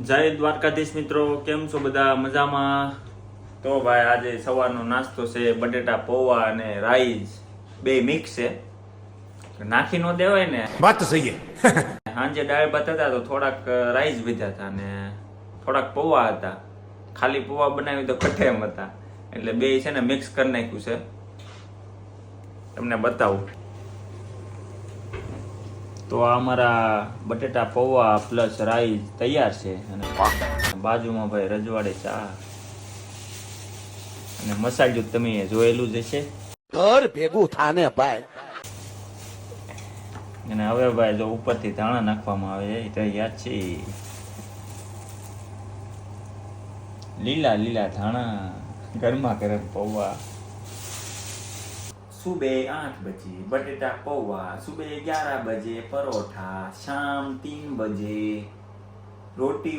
જય દ્વારકાધીશ મિત્રો, કેમ છો બધા? મજામાં? તો ભાઈ આજે સવારનો નાસ્તો છે બટેટા પૌવા અને રાઈસ, બે મિક્સ છે. નાખી નો દેવાય ને. વાત તો સહી સાંજે દાળ ભાત હતા તો થોડાક રાઈસ વધ્યા હતા ને થોડાક પૌવા હતા. ખાલી પૌવા બનાવી તો કઠેમ હતા, એટલે બે છે ને મિક્સ કરી નાખ્યું છે. તમને બતાવું તો આ અમારા બટેટા પૌવા પ્લસ રાઈસ તૈયાર છે. અને બાજુમાં ભાઈ રજવાડે ચા અને મસાજુ તમે જોયેલું જ હશે. ઘર ભેગું થાને ભાઈ. અને હવે ભાઈ જો ઉપરથી ધાણા નાખવામાં આવે એ તો યાદ છે. લીલા લીલા ધાણા, ગરમા ગરમ પૌવા. सुबह 8 बजे बटेटा पौवा, सुबह 11 बजे परोठा, शाम 3 बजे रोटी